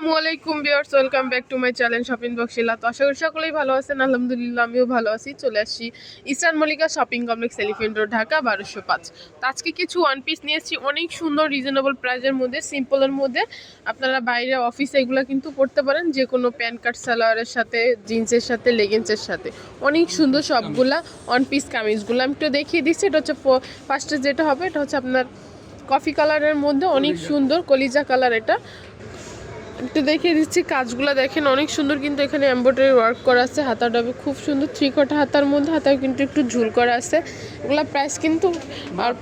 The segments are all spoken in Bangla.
আসসালামু আলাইকুম viewers, welcome back to my channel shopping box Shila. তো আশা করি সকলেই ভালো আছেন। আলহামদুলিল্লাহ আমিও ভালো আছি। চলে আসছি eastern Mallika shopping complex, elephant road, Dhaka 1205। তো আজকে কিছু ওয়ান পিস নিয়ে এসেছি অনেক সুন্দর রিজনেবল প্রাইসের মধ্যে, সিম্পলের মধ্যে। আপনারা বাইরে অফিসে এগুলো কিন্তু পড়তে পারেন, যে কোনো প্যান্ট কাট সালোয়ারের সাথে, জিন্সের সাথে, লেগিংসের সাথে। অনেক সুন্দর সবগুলা ওয়ান পিস কামিজগুলো আমি একটু দেখিয়ে দিচ্ছি। এটা হচ্ছে ফার্স্টে যেটা হবে, এটা হচ্ছে আপনার কফি কালারের মধ্যে, অনেক সুন্দর কলিজা কালার। এটা একটু দেখিয়ে দিচ্ছি, কাজগুলো দেখেন অনেক সুন্দর, কিন্তু এখানে এমব্রয়ডারি ওয়ার্ক করা আছে। হাতাটা খুব সুন্দর, 3/4 হাতার মধ্যে, হাতাও কিন্তু একটু ঝুল করা আছে। এগুলা প্রাইস কিন্তু আর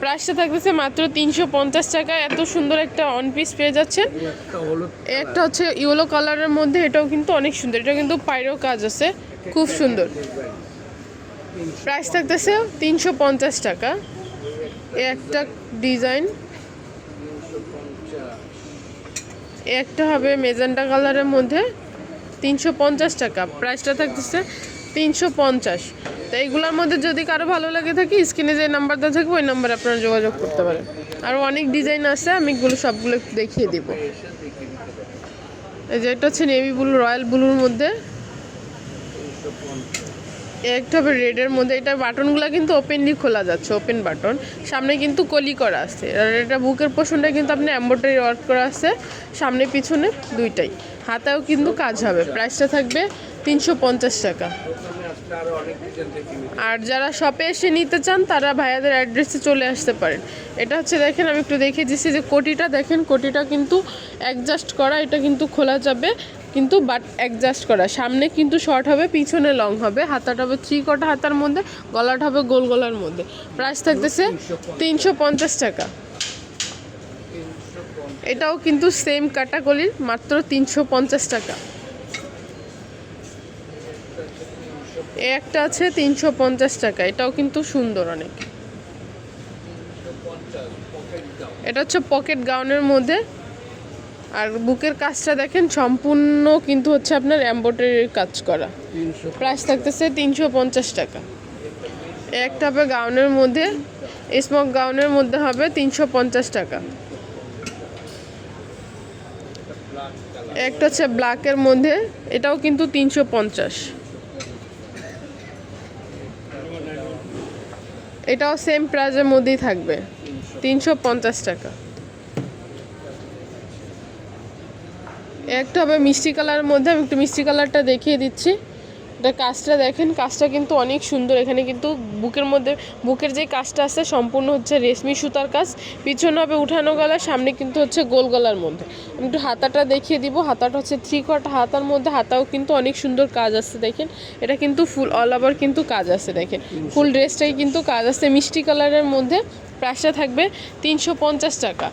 প্রাইসটা থাকতেছে মাত্র 350 টাকা। এত সুন্দর একটা ওয়ান পিস পেয়ে যাচ্ছেন। একটা হচ্ছে ইয়েলো কালারের মধ্যে, এটাও কিন্তু অনেক সুন্দর। এটা কিন্তু পাইরও কাজ আছে, খুব সুন্দর। প্রাইস থাকতেছে 350 টাকা। একটা ডিজাইন, একটা হবে মেজেন্টা কালারের মধ্যে, 350 টাকা। প্রাইসটা থাকতেছে 350। তো এইগুলোর মধ্যে যদি কারো ভালো লাগে থাকে, স্ক্রিনে যে নাম্বারটা থাকবে ওই নাম্বারে আপনারা যোগাযোগ করতে পারেন। আরও অনেক ডিজাইন আছে, আমি সবগুলো দেখিয়ে দিব। এই যে এটা হচ্ছে নেভি ব্লু, রয়্যাল ব্লুর মধ্যে। একটা হবে রেডের মধ্যে। এটা বাটনগুলো কিন্তু ওপেনলি খোলা যাচ্ছে, ওপেন বাটন। সামনে কিন্তু কলি করা আছে। আর এটা বুকের পোর্শনটা কিন্তু আপনি এমব্রয়ডারি ওয়ার্ক করা আছে, সামনে পিছনে দুইটাই। হাতেও কিন্তু কাজ হবে। প্রাইসটা থাকবে 350 টাকা। আর যারা শপে এসে নিতে চান তারা ভাইয়াদের অ্যাড্রেসে চলে আসতে পারেন। এটা হচ্ছে দেখেন, আমি একটু দেখিয়ে দিচ্ছি যে কোটিটা দেখেন, কোটিটা কিন্তু অ্যাডজাস্ট করা। এটা কিন্তু খোলা যাবে, কিন্তু বাট অ্যাডজাস্ট করা। সামনে কিন্তু শর্ট হবে, পিছনে লং হবে। হাতাটা হবে 3/4 হাতার মধ্যে, গলাটা হবে গোল গলার মধ্যে। প্রাইস থাকতেছে 350 টাকা। এটাও কিন্তু সেম ক্যাটাগরির, মাত্র 350 টাকা। একটা আছে 350 টাকা, এটাও কিন্তু সুন্দর অনেক। এটা হচ্ছে পকেট গাউনের মধ্যে। আর বুকের কাজটা দেখেন, সম্পূর্ণ কিন্তু হচ্ছে আপনার এমব্রয়ডারির কাজ করা। প্রাইস থাকতেছে 350 টাকা। একটা হবে গাউনের মধ্যে, স্মোক গাউনের মধ্যে হবে 350 টাকা। একটা হচ্ছে ব্ল্যাকের মধ্যে, এটাও কিন্তু 350। এটাও সেম প্রাইসের মধ্যেই থাকবে, 350 টাকা। একটা হবে মিষ্টি কালারের মধ্যে, আমি একটু মিষ্টি কালারটা দেখিয়ে দিচ্ছি। এটা কাজটা দেখেন, কাজটা কিন্তু অনেক সুন্দর। এখানে কিন্তু বুকের মধ্যে, বুকের যে কাজটা আছে সম্পূর্ণ হচ্ছে রেশমি সুতার কাজ। পিছনে হবে উঠানো গলা, সামনে কিন্তু হচ্ছে গোল গলার মধ্যে। আমি একটু হাতাটা দেখিয়ে দিব। হাতাটা হচ্ছে 3/4 হাতার মধ্যে, হাতাও কিন্তু অনেক সুন্দর কাজ আছে দেখেন। এটা কিন্তু ফুল অল ওভার কিন্তু কাজ আছে দেখেন, ফুল ড্রেসটাই কিন্তু কাজ আছে মিষ্টি কালারের মধ্যে। প্রাইসটা থাকবে 350 টাকা।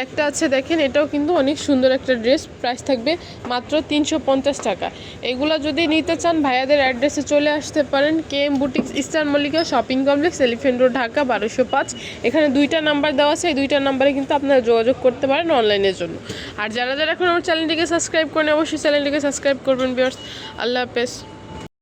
একটা আছে দেখেন, এটাও কিন্তু অনেক সুন্দর একটা ড্রেস। প্রাইস থাকবে মাত্র 350 টাকা। এগুলো যদি নিতে চান ভাইয়াদের অ্যাড্রেসে চলে আসতে পারেন, KM boutiques, eastern Mallika shopping complex, elephant road, Dhaka 1205। এখানে দুইটা নাম্বার দেওয়া আছে, এই দুইটা নাম্বারে কিন্তু আপনারা যোগাযোগ করতে পারেন অনলাইনের জন্য। আর যারা যারা এখন আমার চ্যানেলটিকে সাবস্ক্রাইব করেন, অবশ্যই চ্যানেলটিকে সাবস্ক্রাইব করবেন ভিউয়ার্স। আল্লাহ হাফেজ।